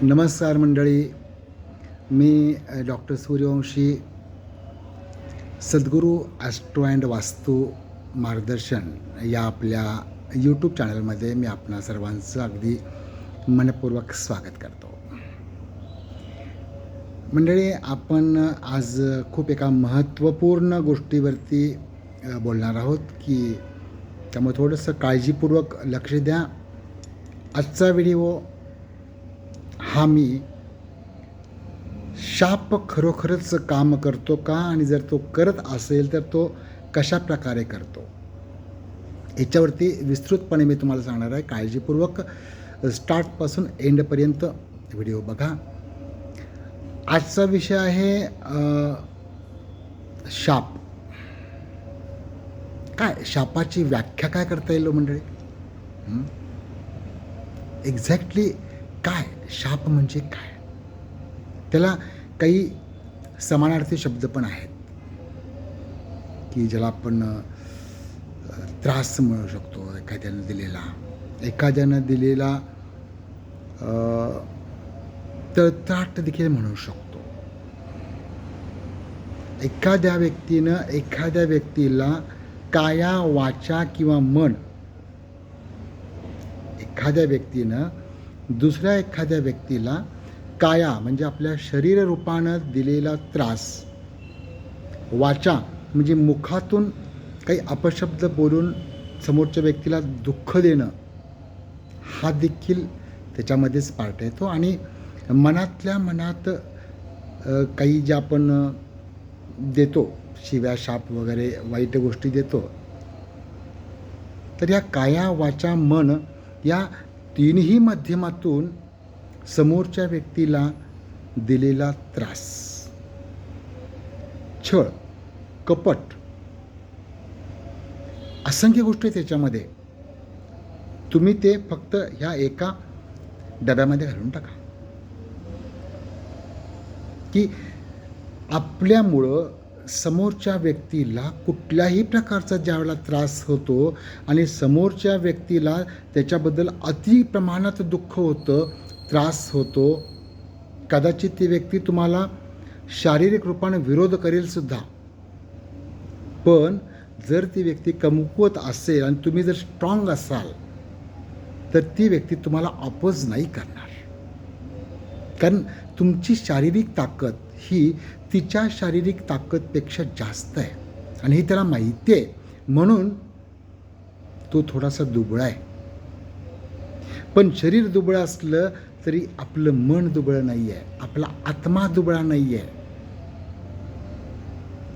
नमस्कार मंडळी. मी doctor Suryavanshi, Sadhguru Austro and वास्तू मार्गदर्शन या आपल्या यूट्यूब चॅनलमध्ये मी आपणा सर्वांचं अगदी मनपूर्वक स्वागत करतो. मंडळी, आपण आज खूप एका महत्त्वपूर्ण गोष्टीवरती बोलणार आहोत की त्यामुळे थोडंसं काळजीपूर्वक लक्ष द्या. आजचा व्हिडिओ हा मी शाप खरोखरच काम करतो का, आणि जर तो करत असेल तर तो कशा प्रकारे करतो याच्यावरती विस्तृतपणे मी तुम्हाला सांगणार आहे. काळजीपूर्वक स्टार्टपासून एंडपर्यंत व्हिडिओ बघा. आजचा विषय आहे शाप. काय शापाची व्याख्या काय करता येईल मंडळी? एक्झॅक्टली काय शाप म्हणजे काय? त्याला काही समानार्थी शब्द पण आहेत की ज्याला आपण त्रास म्हणू शकतो. एखाद्यानं दिलेला तळत्राट देखील म्हणू शकतो. एखाद्या व्यक्तीला काया, वाचा किंवा मन, एखाद्या व्यक्तीनं दुसऱ्या एखाद्या व्यक्तीला काया म्हणजे आपल्या शरीर रूपानं दिलेला त्रास, वाचा म्हणजे मुखातून काही अपशब्द बोलून समोरच्या व्यक्तीला दुःख देणं, हा देखील त्याच्यामध्येच पार्ट येतो. आणि मनातल्या मनात काही जे आपण देतो, शिव्या, शाप वगैरे वाईट गोष्टी देतो, तर या काया, वाचा, मन या तीनही माध्यमातून समोरच्या व्यक्तीला दिलेला त्रास, छळ, कपट, असंख्य गोष्टी त्याच्यामध्ये. तुम्ही ते फक्त ह्या एका डब्यामध्ये घालून टाका की आपल्यामुळं समोरच्या व्यक्तीला कुठल्याही प्रकारचा ज्यावेळेला त्रास होतो आणि समोरच्या व्यक्तीला त्याच्याबद्दल अति प्रमाणात दुःख होतं, त्रास होतो. कदाचित ती व्यक्ती तुम्हाला शारीरिक रूपाने विरोध करेल सुद्धा, पण जर ती व्यक्ती कमकुवत असेल आणि तुम्ही जर स्ट्रॉंग असाल तर ती व्यक्ती तुम्हाला अपोज नाही करणार. कारण तुमची शारीरिक ताकद ही तिच्या शारीरिक ताकदपेक्षा जास्त आहे आणि हे त्याला माहिती आहे. म्हणून तो थोडासा दुबळा आहे. पण शरीर दुबळं असलं तरी आपलं मन दुबळं नाही आहे, आपला आत्मा दुबळा नाही आहे.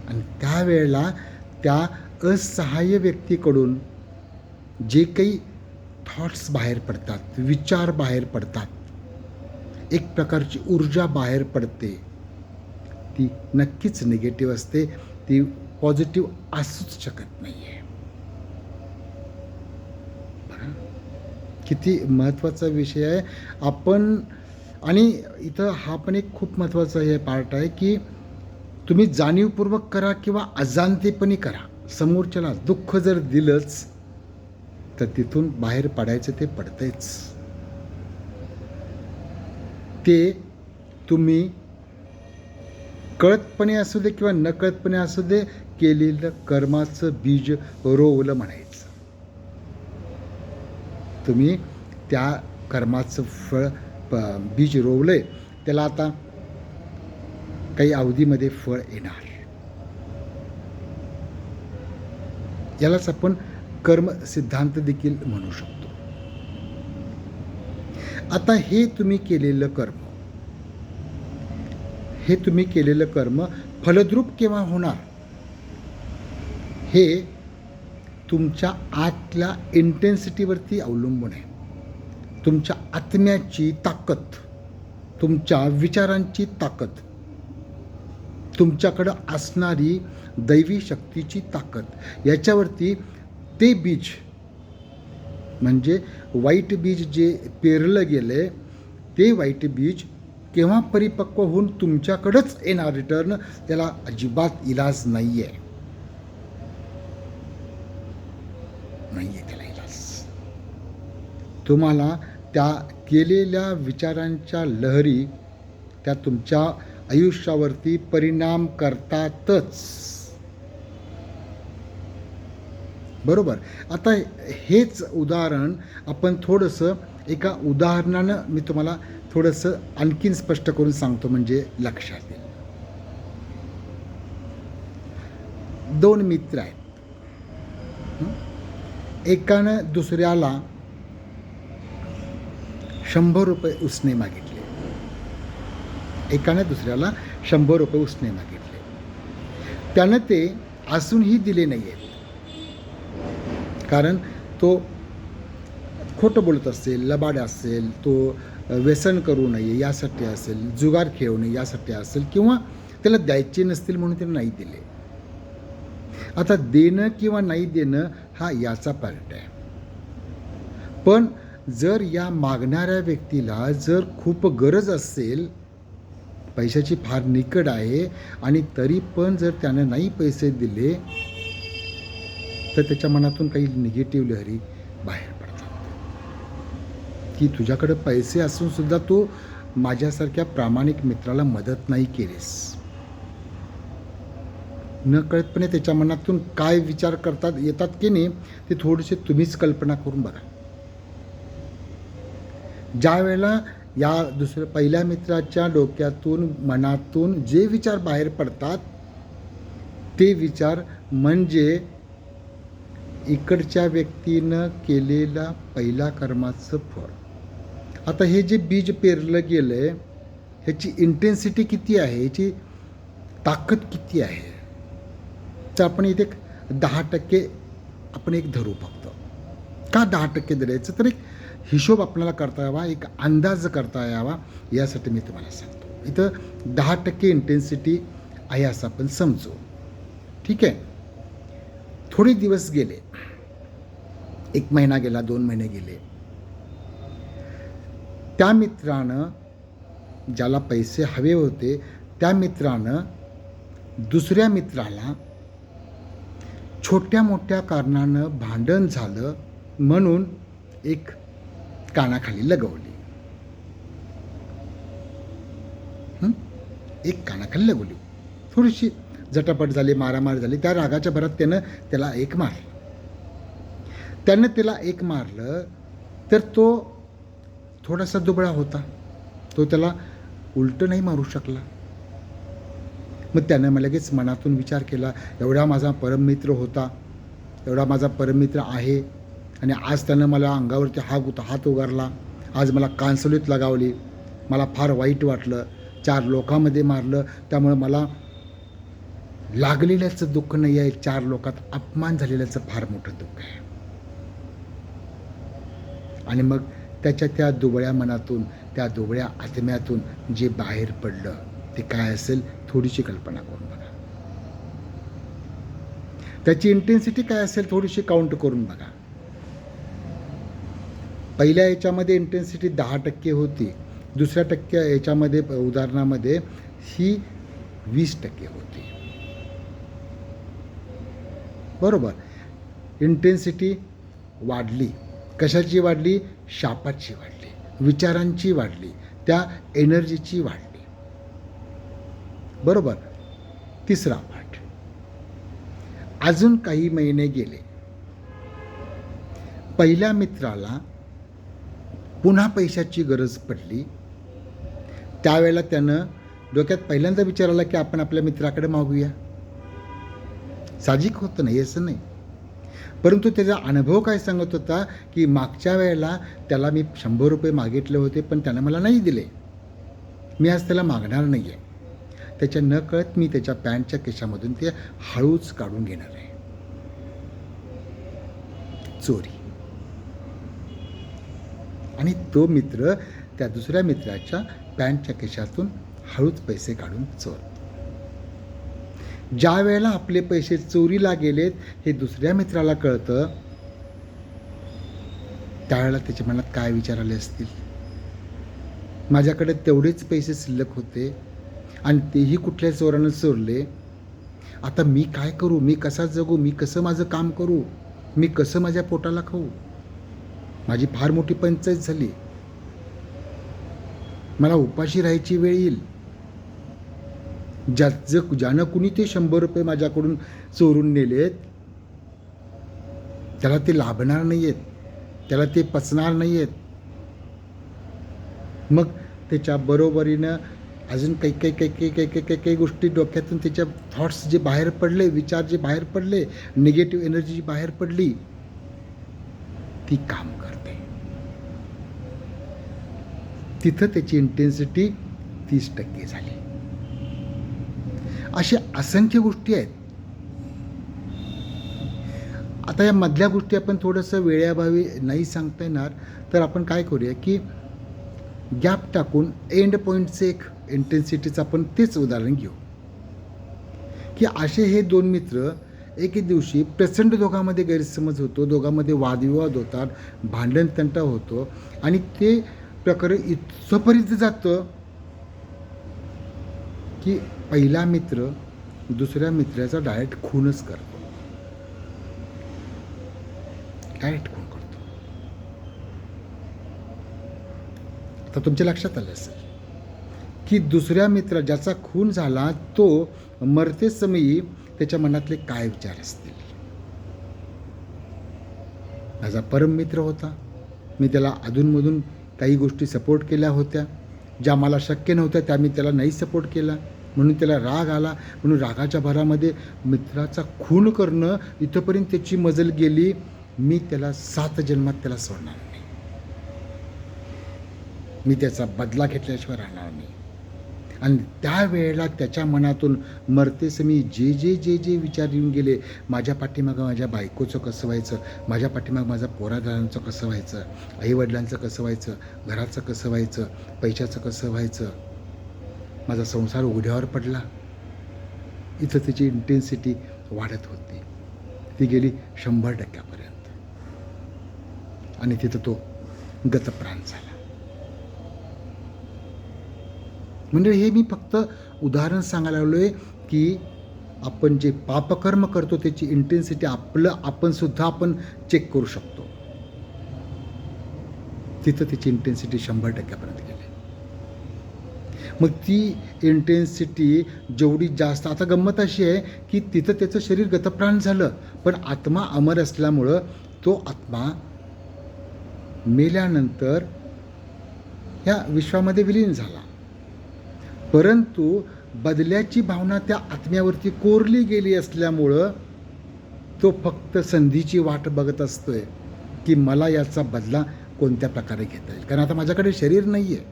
आणि त्यावेळेला त्या असहाय्य व्यक्तीकडून जे काही थॉट्स बाहेर पडतात, विचार बाहेर पडतात, एक प्रकारची ऊर्जा बाहेर पडते, ती नक्कीच निगेटिव्ह असते. ती पॉझिटिव्ह असूच शकत नाही आहे. किती महत्त्वाचा विषय आहे. आणि इथं हा पण एक खूप महत्त्वाचा हे पार्ट आहे की तुम्ही जाणीवपूर्वक करा किंवा अजाणतेपणी करा, समोरच्याला दुःख जर दिलंच तर तिथून बाहेर पडायचं ते पडतंच. ते तुम्ही कळतपणे असू दे किंवा नकळतपणे असू दे, केलेलं कर्माचं बीज रोवलं म्हणायचं. तुम्ही त्या कर्माचं बीज रोवलंय, त्याला आता काही अवधीमध्ये फळ येणार. यालाच आपण कर्म सिद्धांत देखील म्हणू शकतो. आता हे तुम्ही केलेलं कर्म फलद्रूप केव्हा होणार, हे तुमच्या आतल्या इंटेन्सिटीवरती अवलंबून आहे. तुमच्या आत्म्याची ताकद, तुमच्या विचारांची ताकद, तुमच्याकडं असणारी दैवी शक्तीची ताकद, याच्यावरती ते बीज म्हणजे वाईट बीज जे पेरलं गेले, ते वाईट बीज केव्हा परिपक्व होऊन तुमच्याकडंच येणार रिटर्न, त्याला अजिबात इलाज नाही आहे. त्याला इलाज. तुम्हाला त्या केलेल्या विचारांच्या लहरी त्या तुमच्या आयुष्यावरती परिणाम करतातच. बरोबर. आता हेच उदाहरण आपण थोडंसं एका उदाहरणानं मी तुम्हाला थोडंसं आणखीन स्पष्ट करून सांगतो, म्हणजे लक्षात येईल. 2 मित्र आहेत. एकानं दुसऱ्याला 100 रुपये उसने मागितले. एकानं दुसऱ्याला 100 रुपये उसने मागितले. त्यानं ते असूनही दिले नाही आहेत. कारण तो खोटं बोलत असेल, लबाड असेल, तो व्यसन करू नये यासाठी असेल, जुगार खेळू नये यासाठी असेल, किंवा त्याला द्यायचे नसतील म्हणून त्याने नाही दिले. आता देणं किंवा नाही देणं हा याचा पार्ट आहे. पण जर या मागणाऱ्या व्यक्तीला जर खूप गरज असेल, पैशाची फार निकड आहे, आणि तरी पण जर त्यानं नाही पैसे दिले, तर त्याच्या मनातून काही निगेटिव्ह लहरी बाहेर पडतात की तुझ्याकडे पैसे असून सुद्धा तू माझ्यासारख्या प्रामाणिक मित्राला मदत नाही केलीस. नकळतपणे त्याच्या मनातून काय विचार येतात की नाही, ते थोडेसे तुम्हीच कल्पना करून बघा. ज्या वेळेला या पहिल्या मित्राच्या डोक्यातून, मनातून जे विचार बाहेर पडतात, ते विचार म्हणजे इकडच्या व्यक्तीनं केलेला पहिला कर्माचं फळ. आता हे जे बीज पेरलं गेलं आहे, ह्याची इंटेन्सिटी किती आहे, ह्याची ताकद किती आहे, तर आपण इथे 10% आपण एक धरू फक्त. का 10% धरायचं, तर एक हिशोब आपल्याला करता यावा, एक अंदाज करता यावा, यासाठी मी तुम्हाला सांगतो. इथं 10% इंटेन्सिटी आहे असं आपण समजू. ठीक आहे. थोडे दिवस गेले, 1 महिना गेला, 2 महिने गेले. त्या मित्रानं, ज्याला पैसे हवे होते, त्या मित्रानं दुसऱ्या मित्राला छोट्या मोठ्या कारणानं भांडण झालं म्हणून एक कानाखाली लगवली. एक कानाखाली लगवली. थोडीशी झटापट झाली, मारामार झाली. त्या रागाच्या भरात त्यानं त्याला एक मारलं. त्यानं त्याला एक मारलं तर तो थोडासा दुबळा होता, तो त्याला उलटं नाही मारू शकला. मग त्यानं मला लगेच मनातून विचार केला, एवढा माझा परममित्र होता, एवढा माझा परममित्र आहे, आणि आज त्यानं मला अंगावरती हात उगारला, आज मला कानसलीत लगावली, मला फार वाईट वाटलं, 4 लोकांमध्ये मारलं, त्यामुळे मला लागलेल्याचं दुःख नाही आहे, 4 लोकात अपमान झालेल्याचं फार मोठं दुःख आहे. आणि मग त्याच्या त्या दुबळ्या मनातून, त्या दुबळ्या आत्म्यातून जे बाहेर पडलं ते काय असेल, थोडीशी कल्पना करून बघा. त्याची इंटेन्सिटी काय असेल, थोडीशी काउंट करून बघा. पहिल्या याच्यामध्ये इंटेन्सिटी 10% होती, दुसऱ्या याच्यामध्ये, उदाहरणामध्ये ही 20% होती. बरोबर. इंटेन्सिटी वाढली. कशाची वाढली? शापाची वाढली, विचारांची वाढली, त्या एनर्जीची वाढली. बरोबर. तिसरा पाठ. अजून काही महिने गेले. पहिल्या मित्राला पुन्हा पैशाची गरज पडली. त्यावेळेला त्यानं डोक्यात पहिल्यांदा विचार आला की आपण आपल्या मित्राकडे मागूया. साहजिक होतं नाही असं नाही, परंतु त्याचा अनुभव काय सांगत होता की मागच्या वेळेला त्याला मी 100 रुपये मागितले होते, पण त्यानं मला नाही दिले, मी आज त्याला मागणार नाही आहे. त्याच्या नकळत मी त्याच्या पॅन्टच्या केशामधून ते हळूच काढून घेणार आहे. चोरी. आणि तो मित्र त्या दुसऱ्या मित्राच्या पॅन्टच्या केशातून हळूच पैसे काढून चोर. ज्या वेळेला आपले पैसे चोरीला गेलेत हे दुसऱ्या मित्राला कळतं, त्यावेळेला त्याच्या मनात काय विचार आले असतील, माझ्याकडे तेवढेच पैसे शिल्लक होते आणि तेही कुठल्या चोरानं चोरले, आता मी काय करू, मी कसा जगू, मी कसं माझं काम करू, मी कसं माझ्या पोटाला खाऊ, माझी फार मोठी पंचायत झाली. मला उपाशी राहायची वेळ येईल. ज्यानं कुणी ते 100 रुपये माझ्याकडून चोरून नेलेत, त्याला ते लाभणार नाही आहेत, त्याला ते पचणार नाही आहेत. मग त्याच्या बरोबरीनं अजून काही गोष्टी डोक्यातून त्याच्या थॉट्स जे बाहेर पडले, विचार जे बाहेर पडले, निगेटिव्ह एनर्जी जी बाहेर पडली, ती काम करते. तिथं त्याची इंटेन्सिटी 30% झाली. अशा असंख्य गोष्टी आहेत. आता या मधल्या गोष्टी आपण थोडंसं वेळेअभावी नाही सांगता येणार, तर आपण काय करूया की गॅप टाकून एंड पॉईंटचं एक इंटेन्सिटीचं आपण तेच उदाहरण घेऊ की असे हे 2 मित्र एके दिवशी प्रचंड दोघांमध्ये गैरसमज होतो, दोघांमध्ये वादविवाद होतात, भांडण तंटा होतो आणि ते प्रकरण इथपर्यंत जातं की पहिला मित्र दुसऱ्या मित्राचा डायरेक्ट खूनच करतो. डायरेक्ट खून करतो. आता तुमच्या लक्षात आलं असेल की दुसऱ्या मित्र ज्याचा खून झाला तो मरते समयी त्याच्या मनातले काय विचार असतील. माझा परम मित्र होता, मी त्याला अधूनमधून काही गोष्टी सपोर्ट केल्या होत्या, ज्या मला शक्य नव्हत्या त्या मी त्याला नाही सपोर्ट केला, म्हणून त्याला राग आला, म्हणून रागाच्या भरामध्ये मित्राचा खून करणं इथंपर्यंत त्याची मजल गेली. मी त्याला 7 जन्मात त्याला सोडणार नाही, मी त्याचा बदला घेतल्याशिवाय राहणार नाही. आणि त्यावेळेला त्याच्या मनातून मरतेसमी जे जे जे जे विचार येऊन गेले, माझ्या पाठीमागं माझ्या बायकोचं कसं व्हायचं, माझ्या पाठीमागं माझा पोरादारांचं कसं व्हायचं, आईवडिलांचं कसं व्हायचं, घराचं कसं व्हायचं, पैशाचं कसं व्हायचं, माझा संसार उघड्यावर पडला, इथं त्याची इंटेन्सिटी वाढत होती. ती गेली 100% आणि तिथं तो गतप्राण झाला. म्हणजे हे मी फक्त उदाहरण सांगायला लागलो आहे की आपण जे पापकर्म करतो त्याची इंटेन्सिटी आपण सुद्धा चेक करू शकतो. तिथं त्याची इंटेन्सिटी 100% गेली. मग ती इंटेन्सिटी जेवढी जास्त, आता गंमत अशी आहे की तिथं त्याचं शरीर गतप्राण झालं, पण आत्मा अमर असल्यामुळं तो आत्मा मेल्यानंतर ह्या विश्वामध्ये विलीन झाला. परंतु बदल्याची भावना त्या आत्म्यावरती कोरली गेली असल्यामुळं तो फक्त संधीची वाट बघत असतोय की मला याचा बदला कोणत्या प्रकारे घेता येईल. कारण आता माझ्याकडे शरीर नाही आहे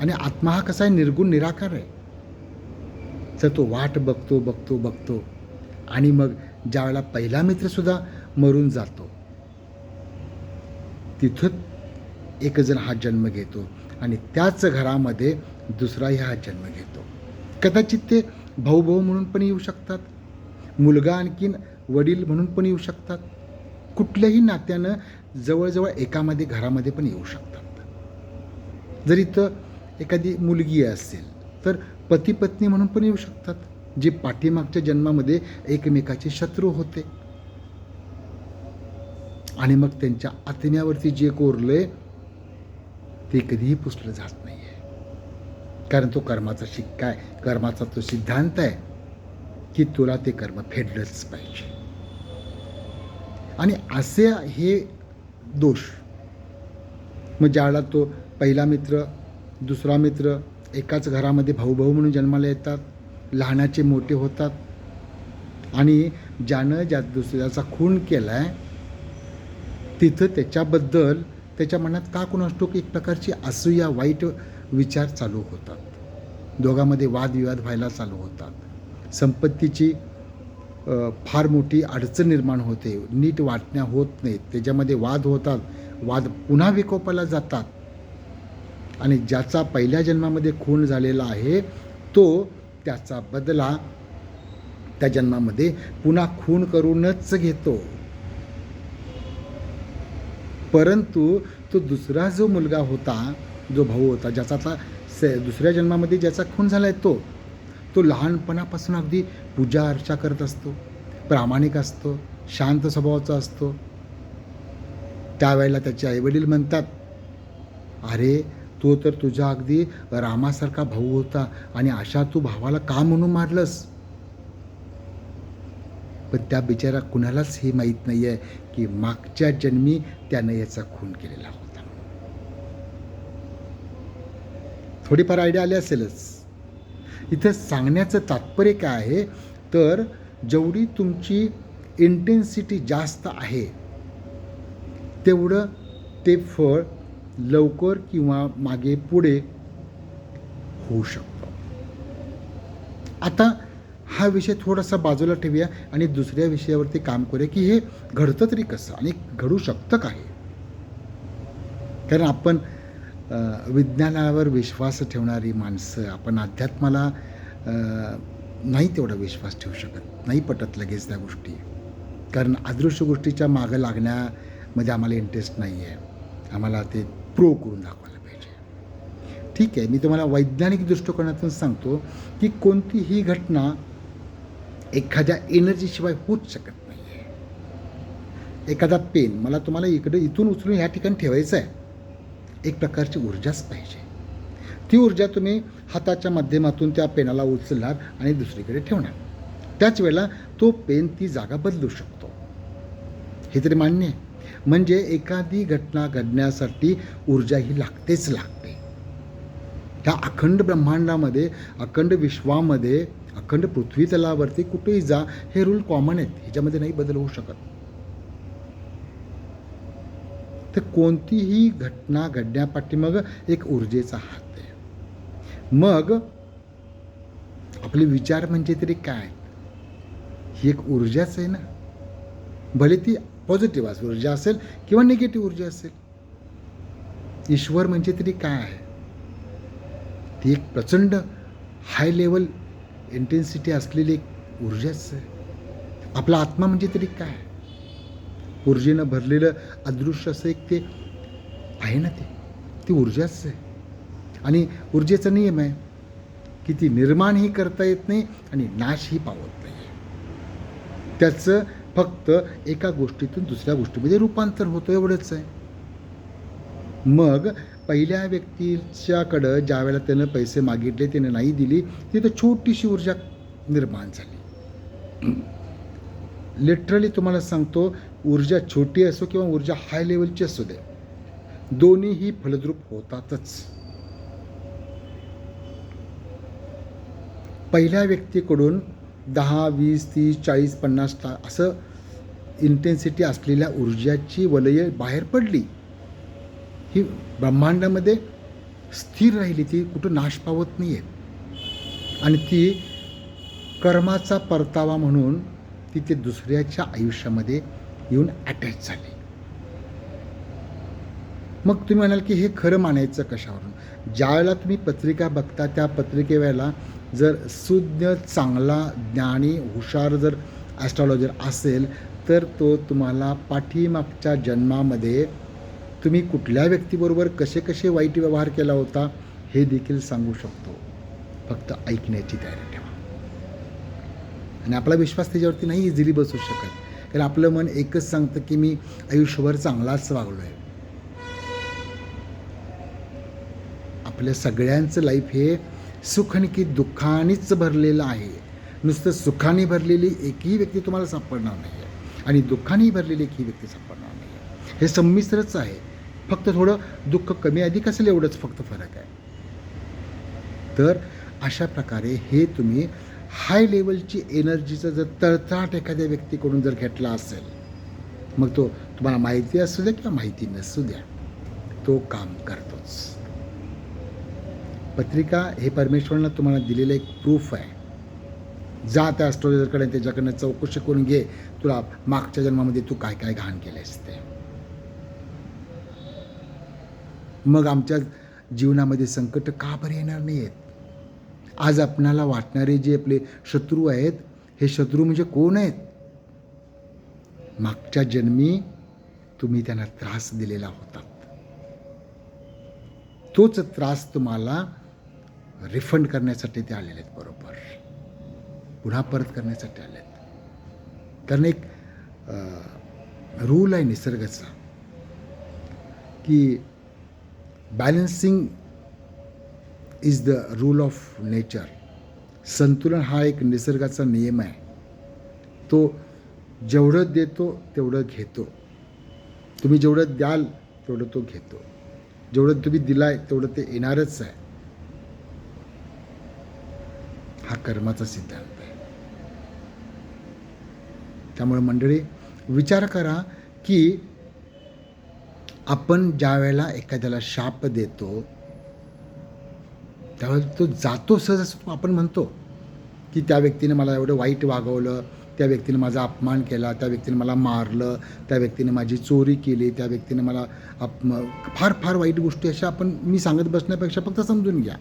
आणि आत्मा हा कसा आहे, निर्गुण निराकार आहे. तर तो वाट बघतो आणि मग ज्यावेळेला पहिला मित्रसुद्धा मरून जातो, तिथं एक जण हा जन्म घेतो आणि त्याच घरामध्ये दुसराही हा जन्म घेतो. कदाचित ते भाऊ म्हणून पण येऊ शकतात, मुलगा आणखीन वडील म्हणून पण येऊ शकतात, कुठल्याही नात्यानं जवळजवळ एकामध्ये घरामध्ये पण येऊ शकतात. जर इथं एखादी मुलगी असेल तर पती पत्नी म्हणून पण येऊ शकतात, जे पाठीमागच्या जन्मामध्ये एकमेकाचे शत्रू होते आणि मग त्यांच्या आत्म्यावरती जे कोरलंय ते कधीही पुसलं जात नाही आहे. कारण तो कर्माचा शिक्का आहे, कर्माचा तो सिद्धांत आहे की तुला ते कर्म फेडलंच पाहिजे. आणि असे हे दोष मग ज्यावेळेला तो पहिला मित्र दुसरा मित्र एकाच घरामध्ये भाऊ म्हणून जन्माला येतात, लहानाचे मोठे होतात आणि ज्यानं दुसऱ्याचा खून केला आहे तिथं त्याच्याबद्दल त्याच्या मनात का कोण असतो की एक प्रकारची असूया, वाईट विचार चालू होतात, दोघांमध्ये वादविवाद व्हायला चालू होतात, संपत्तीची फार मोठी अडचण निर्माण होते, नीट वाटण्या होत नाहीत, त्याच्यामध्ये वाद होतात, वाद पुन्हा विकोपाला जातात आणि ज्याचा पहिल्या जन्मामध्ये खून झालेला आहे तो त्याचा बदला त्या जन्मामध्ये पुन्हा खून करूनच घेतो. परंतु तो दुसरा जो मुलगा होता, जो भाऊ होता, ज्याचा आता दुसऱ्या जन्मामध्ये ज्याचा खून झाला आहे तो लहानपणापासून अगदी पूजा अर्चा करत असतो, प्रामाणिक असतो, शांत स्वभावाचा असतो. त्यावेळेला त्याचे आईवडील म्हणतात, अरे तो तर तुझा अगदी रामासारखा भाऊ होता आणि अशा तू भावाला का म्हणून मारलंस? पण त्या बिचारा कुणालाच हे माहीत नाही आहे की मागच्या जन्मी त्यानं याचा खून केलेला होता. थोडीफार आयडिया आली असेलच. इथं सांगण्याचं तात्पर्य काय आहे, तर जेवढी तुमची इंटेन्सिटी जास्त आहे तेवढं ते फळ लवकर किंवा मागे पुढे होऊ शकतं. आता हा विषय थोडासा बाजूला ठेवूया आणि दुसऱ्या विषयावरती काम करूया की हे घडतं तरी कसं आणि घडू शकतं काय. कारण आपण विज्ञानावर विश्वास ठेवणारी माणसं, आपण अध्यात्माला नाही तेवढा विश्वास ठेवू शकत, नाही पटत लगेच त्या गोष्टी. कारण अदृश्य गोष्टीच्या मागं लागण्यामध्ये आम्हाला इंटरेस्ट नाही आहे. आम्हाला ते प्रूव्ह करून दाखवायला पाहिजे. ठीक आहे, मी तुम्हाला वैज्ञानिक दृष्टिकोनातून सांगतो की कोणतीही घटना एखाद्या एनर्जीशिवाय होऊच शकत नाही आहे. एखादा पेन मला तुम्हाला इथून उचलून ह्या ठिकाणी ठेवायचं आहे, एक प्रकारची ऊर्जाच पाहिजे. ती ऊर्जा तुम्ही हाताच्या माध्यमातून त्या पेनाला उचलणार आणि दुसरीकडे ठेवणार. त्याच वेळेला तो पेन ती जागा बदलू शकतो. हे तरी मान्य आहे. म्हणजे एखादी घटना घडण्यासाठी ऊर्जा ही लागतेच लागते. त्या अखंड ब्रह्मांडामध्ये, अखंड विश्वामध्ये, अखंड पृथ्वी तलावरती कुठेही जा, हे रूल कॉमन आहेत. ह्याच्यामध्ये नाही बदल होऊ शकत. तर कोणतीही घटना घडण्यापाठीमाग एक ऊर्जेचा हात आहे. मग आपले विचार म्हणजे तरी काय, ही एक ऊर्जाच आहे ना. भले ती पॉझिटिव्ह ऊर्जा असेल किंवा निगेटिव्ह ऊर्जा असेल. ईश्वर म्हणजे तरी काय आहे, ती एक प्रचंड हाय लेवल इंटेन्सिटी असलेली एक ऊर्जाच आहे. आपला आत्मा म्हणजे तरी काय, ऊर्जेनं भरलेलं अदृश्य असं एक ते आहे ना, ती ऊर्जाच आहे. आणि ऊर्जेचा नियम आहे की ती निर्माणही करता येत नाही आणि नाशही पावत नाही. त्याचं फक्त एका गोष्टीतून दुसऱ्या गोष्टीमध्ये रूपांतर होतं, एवढंच आहे. मग पहिल्या व्यक्तीच्याकडं ज्या वेळेला त्यानं पैसे मागितले, त्याने नाही दिली, तिथं छोटीशी ऊर्जा निर्माण झाली. लिटरली तुम्हाला सांगतो, ऊर्जा छोटी असो किंवा ऊर्जा हाय लेवलची असू दे, दोन्हीही फलद्रूप होतातच. पहिल्या व्यक्तीकडून 10, 20, 30, 40, 50 असं इंटेन्सिटी असलेल्या ऊर्जाची वलय बाहेर पडली, ही ब्रह्मांडामध्ये स्थिर राहिली, ती कुठं नाश पावत नाही आहे. आणि ती कर्माचा परतावा म्हणून ती दुसऱ्याच्या आयुष्यामध्ये येऊन अटॅच झाली. मग तुम्ही म्हणाल की हे खरं मानायचं कशावरून? ज्यावेळेला तुम्ही पत्रिका बघता, त्या पत्रिकेवेळेला जर सुज्ञ, चांगला, ज्ञानी, हुशार जर ॲस्ट्रॉलॉजर असेल, तर तो तुम्हाला पाठीमागच्या जन्मामध्ये तुम्ही कुठल्या व्यक्तीबरोबर कसे कसे वाईट व्यवहार केला होता हे देखील सांगू शकतो. फक्त ऐकण्याची तयारी ठेवा. आणि आपला विश्वास त्याच्यावरती नाही इझिली बसू शकत, कारण आपलं मन एकच सांगतं की मी आयुष्यभर चांगलाच वागलो आहे. आपल्या सगळ्यांचं लाईफ हे सुख आणि की दुःखानेच भरलेलं आहे. नुसतं सुखाने भरलेली एकही व्यक्ती तुम्हाला सापडणार नाही आहे आणि दुःखानेही भरलेली एकही व्यक्ती सापडणार नाही आहे. हे संमिश्रच आहे, फक्त थोडं दुःख कमी अधिक असेल एवढंच फक्त फरक आहे. तर अशा प्रकारे हे तुम्ही हाय लेवलची एनर्जीचं जर तळतळाट एखाद्या व्यक्तीकडून जर घेतला असेल, मग तो तुम्हाला माहिती असू द्या किंवा माहिती नसू द्या, तो काम करतोच. पत्रिका हे परमेश्वरानं तुम्हाला दिलेलं एक प्रूफ आहे. जा त्या ॲस्ट्रॉलॉजरकडे, त्याच्याकडनं चौकशी करून घे, तुला मागच्या जन्मामध्ये तू काय काय घाण केलेस ते. मग आमच्या जीवनामध्ये संकट का बरे येणार नाही आहेत? आज आपणाला वाटणारे जे आपले शत्रू आहेत, हे शत्रू म्हणजे कोण आहेत? मागच्या जन्मी तुम्ही त्यांना त्रास दिलेला होता. तोच त्रास तुम्हाला रिफंड करण्यासाठी ते आलेले आहेत, बरोबर, पुन्हा परत करण्यासाठी आले आहेत. कारण एक रूल आहे निसर्गाचा की balancing is the rule of nature. संतुलन हा एक निसर्गाचा नियम आहे. तो जेवढं देतो तेवढं घेतो. तुम्ही जेवढं द्याल तेवढं तो घेतो. जेवढं तुम्ही दिलाय तेवढं ते येणारच आहे. हा कर्माचा सिद्धांत आहे. त्यामुळे मंडळी विचार करा की आपण ज्या वेळेला एखाद्याला शाप देतो त्यावेळेला तो जातो सहज असतो. आपण म्हणतो की त्या व्यक्तीने मला एवढं वाईट वागवलं, त्या व्यक्तीने माझा अपमान केला, त्या व्यक्तीने मला मारलं, त्या व्यक्तीने माझी चोरी केली, त्या व्यक्तीने मला फार फार वाईट गोष्टी अशा आपण मी सांगत बसण्यापेक्षा फक्त समजून घ्या.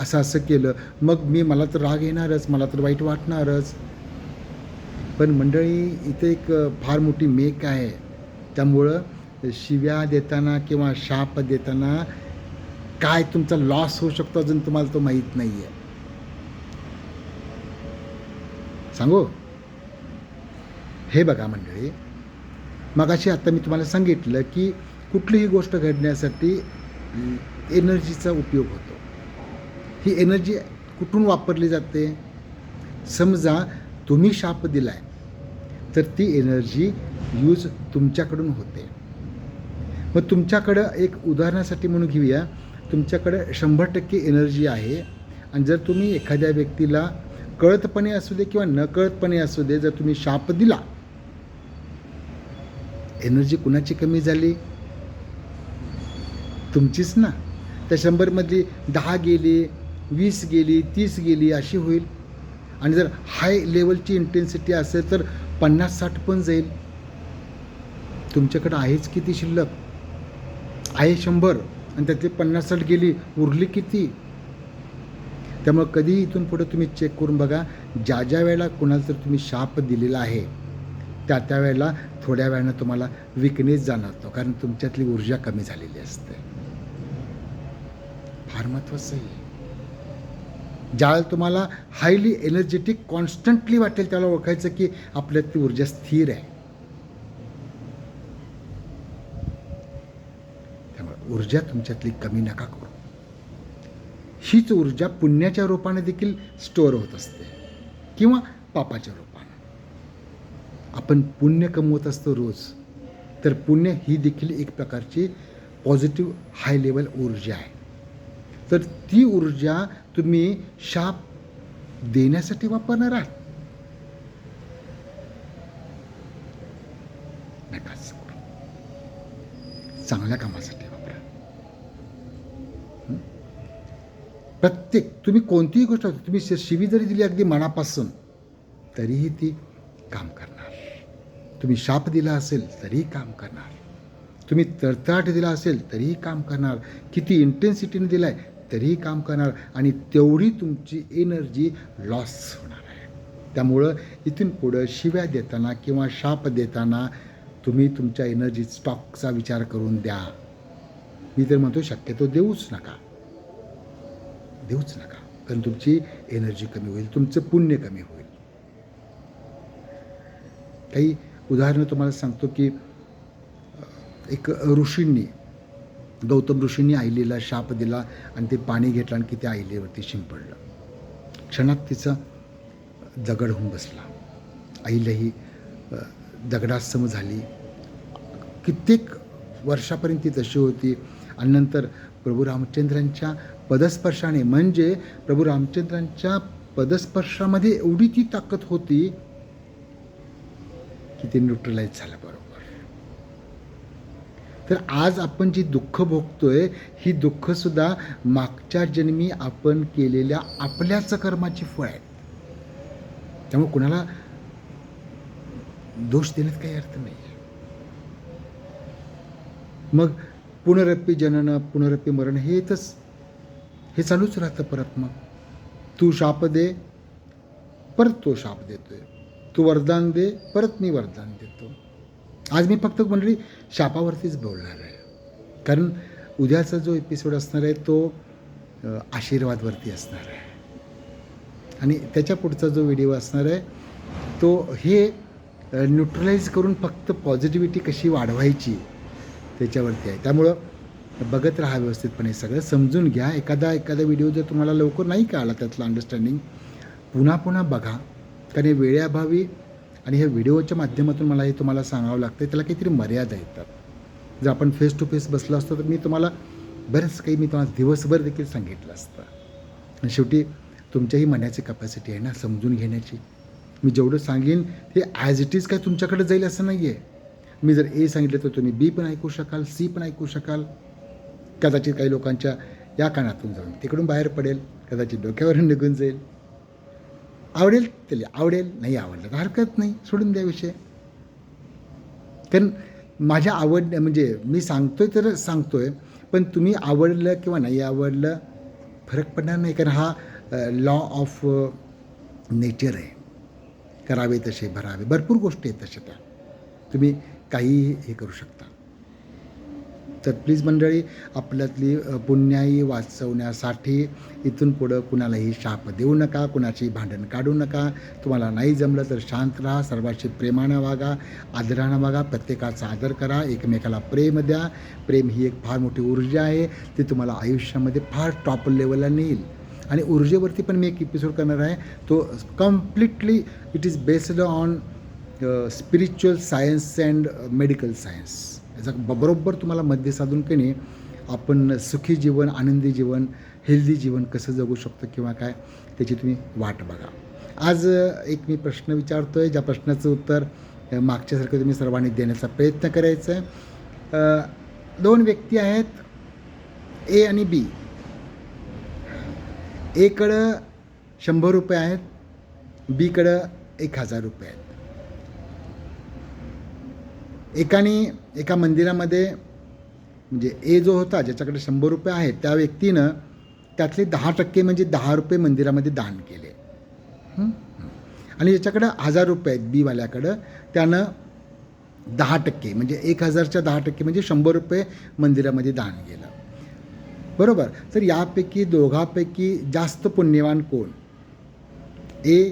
असं केलं मग मला तर राग येणारच, मला तर वाईट वाटणारच. पण मंडळी इथे एक फार मोठी मेक आहे. त्यामुळं शिव्या देताना किंवा शाप देताना काय तुमचा लॉस होऊ शकतो अजून तुम्हाला तो माहीत नाही आहे. सांगू? हे बघा मंडळी, मगाशी आता मी तुम्हाला सांगितलं की कुठलीही गोष्ट घडण्यासाठी एनर्जीचा उपयोग होतो. ही एनर्जी कुठून वापरली जाते? समजा तुम्ही शाप दिलाय तर ती एनर्जी यूज तुमच्याकडून होते. मग तुमच्याकडं एक उदाहरणासाठी म्हणून घेऊया, तुमच्याकडं 100% एनर्जी आहे आणि जर तुम्ही एखाद्या व्यक्तीला कळतपणे असू दे किंवा न कळतपणे असू दे जर तुम्ही शाप दिला, एनर्जी कुणाची कमी झाली? तुमचीच ना. त्या 100मधली 10 गेली, 20 गेली, 30 गेली अशी होईल. आणि जर हाय लेवलची इंटेन्सिटी असेल तर 50-60 पण जाईल. तुमच्याकडं आहेच किती शिल्लक? आहे 100 आणि त्यातली 50-60 गेली, उरली किती? त्यामुळे कधीही इथून पुढे तुम्ही चेक करून बघा, ज्या ज्या वेळेला कुणाला तर तुम्ही शाप दिलेला आहे त्या वेळेला थोड्या वेळानं तुम्हाला विकनेस जाणवतो, कारण तुमच्यातली ऊर्जा कमी झालेली असते. फार महत्त्वाचं आहे. ज्यावेळेला तुम्हाला हायली एनर्जेटिक कॉन्स्टंटली वाटेल त्याला ओळखायचं की आपल्यातली ऊर्जा स्थिर आहे. त्यामुळे ऊर्जा तुमच्यातली कमी नका करू. हीच ऊर्जा पुण्याच्या रूपाने देखील स्टोअर होत असते किंवा पापाच्या रूपाने. आपण पुण्य कमवत असतो रोज, तर पुण्य ही देखील एक प्रकारची पॉझिटिव्ह हाय लेवल ऊर्जा आहे. तर ती ऊर्जा तुम्ही शाप देण्यासाठी वापरणार आहात. नकाच करू. चांगल्या कामासाठी वापरा. प्रत्येक तुम्ही कोणतीही गोष्ट तुम्ही शिवी जरी दिली अगदी मनापासून तरीही ती काम करणार. तुम्ही शाप दिला असेल तरीही काम करणार. तुम्ही तळतळाट दिला असेल तरीही काम करणार. किती इंटेन्सिटीने दिलाय तरीही काम करणार आणि तेवढी तुमची एनर्जी लॉस होणार आहे. त्यामुळं इथून पुढं शिव्या देताना किंवा शाप देताना तुम्ही तुमच्या एनर्जी स्टॉकचा विचार करून द्या. मी तर म्हणतो शक्यतो देऊच नका, कारण तुमची एनर्जी कमी होईल, तुमचं पुण्य कमी होईल. काही उदाहरणं तुम्हाला सांगतो की एक ऋषींनी, गौतम ऋषींनी आईलीला शाप दिला आणि ते पाणी घेतलं आणि की त्या आईलीवरती शिंपडलं. क्षणात तिचा दगड होऊन बसला. आईलाही दगडासम झाली. कित्येक वर्षापर्यंत ती तशी होती. आणि नंतर प्रभू रामचंद्रांच्या पदस्पर्शाने, म्हणजे प्रभू रामचंद्रांच्या पदस्पर्शामध्ये एवढी ती ताकद होती की ते न्यूट्रलाइज झालं. बरोबर. तर आज आपण जी दुःख भोगतोय ही दुःखसुद्धा मागच्या जन्मी आपण केलेल्या आपल्याच कर्माची फळ आहेत. त्यामुळे कुणाला दोष देण्यात काही अर्थ नाही. मग पुनरपी जनन पुनरपी मरण हे येतच, हे चालूच राहतं. परत मग तू शाप दे, परत तो शाप देतोय. तू वरदान दे, परत मी वरदान देतो. आज मी फक्त मंडळी शापावरतीच बोलणार आहे, कारण उद्याचा जो एपिसोड असणार आहे तो आशीर्वादवरती असणार आहे आणि त्याच्या पुढचा जो व्हिडिओ असणार आहे तो हे न्यूट्रलाइज करून फक्त पॉझिटिव्हिटी कशी वाढवायची त्याच्यावरती आहे. त्यामुळं बघत राहा व्यवस्थितपणे, सगळं समजून घ्या. एखादा व्हिडिओ जर तुम्हाला लवकर नाही कळाला त्यातलं अंडरस्टँडिंग, पुन्हा पुन्हा बघा. कारण हे वेळेअभावी आणि ह्या व्हिडिओच्या माध्यमातून मला हे तुम्हाला सांगावं लागतं, त्याला काहीतरी मर्यादा येतात. जर आपण फेस टू फेस बसलो असतो तर मी तुम्हाला बरंच काही मी तुम्हाला दिवसभर देखील सांगितलं असतं. आणि शेवटी तुमच्याही मनाची कपॅसिटी आहे ना समजून घेण्याची. मी जेवढं सांगेन ते ॲज इट इज काय तुमच्याकडे जाईल असं नाही आहे. मी जर ए सांगितलं तर तुम्ही बी पण ऐकू शकाल, सी पण ऐकू शकाल. कदाचित काही लोकांच्या या कानातून जाऊन तिकडून बाहेर पडेल, कदाचित डोक्यावरून निघून जाईल. आवडेल त्याला आवडेल, नाही आवडलं तर हरकत नाही, सोडून द्या विषय. कारण माझ्या आवड म्हणजे मी सांगतोय तर सांगतोय, पण तुम्ही आवडलं किंवा नाही आवडलं फरक पडणार नाही. कारण हा लॉ ऑफ नेचर आहे. करावे तसे भरावे, भरपूर गोष्टी आहेत तशा त्या. तुम्ही काहीही हे करू शकता. तर प्लीज मंडळी, आपल्यातली पुण्याई वाचवण्यासाठी इथून पुढं कुणालाही शाप देऊ नका, कुणाची भांडण काढू नका. तुम्हाला नाही जमलं तर शांत राहा, सर्वांशी प्रेमानं वागा, आदरानं वागा, प्रत्येकाचा आदर करा, एकमेकाला प्रेम द्या. प्रेम ही एक फार मोठी ऊर्जा आहे, ती तुम्हाला आयुष्यामध्ये फार टॉप लेवलला नेईल. आणि ऊर्जेवरती पण मी एक एपिसोड करणार आहे, तो completely it is based on spiritual science and medical science. याचा बरोबर तुम्हाला मध्ये साधून की नाही आपण सुखी जीवन, आनंदी जीवन, हेल्दी जीवन कसं जगू शकतो किंवा काय, त्याची तुम्ही वाट बघा. आज एक मी प्रश्न विचारतो आहे, ज्या प्रश्नाचं उत्तर मागच्यासारखं तुम्ही सर्वांनी देण्याचा प्रयत्न करायचा आहे. 2 व्यक्ती आहेत, ए आणि बी. एकडं 100 रुपये आहेत, बीकडं 1000 रुपये आहेत. एका मंदिरामध्ये म्हणजे ए जो होता ज्याच्याकडे 100 रुपये आहेत त्या व्यक्तीनं त्यातले 10% म्हणजे 10 रुपये मंदिरामध्ये दान केले. आणि ज्याच्याकडं 1000 रुपये आहेत बीवाल्याकडं, त्यानं 10% म्हणजे 1000च्या 10% म्हणजे 100 रुपये मंदिरामध्ये दान केलं. बरोबर. तर यापैकी दोघांपैकी जास्त पुण्यवान कोण, ए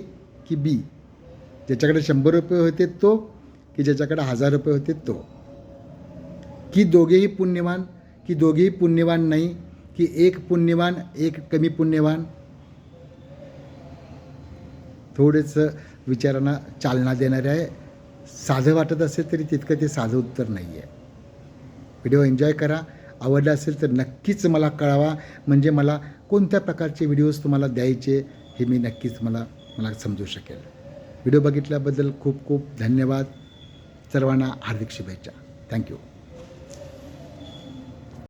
की बी? ज्याच्याकडे 100 रुपये होते तो की ज्याच्याकडे 1000 रुपये होते तो? की दोघेही पुण्यवान, की दोघेही पुण्यवान नाही, की एक पुण्यवान एक कमी पुण्यवान? थोडंसं विचारांना चालना देणारे आहे. साधं वाटत असेल तरी तितकं ते साधं उत्तर नाही आहे. व्हिडिओ एन्जॉय करा. आवडला असेल तर नक्कीच मला कळवा, म्हणजे मला कोणत्या प्रकारचे व्हिडिओज तुम्हाला द्यायचे हे मी नक्कीच मला समजू शकेल. व्हिडिओ बघितल्याबद्दल खूप खूप धन्यवाद. सर्वांना हार्दिक शुभेच्छा. थँक्यू.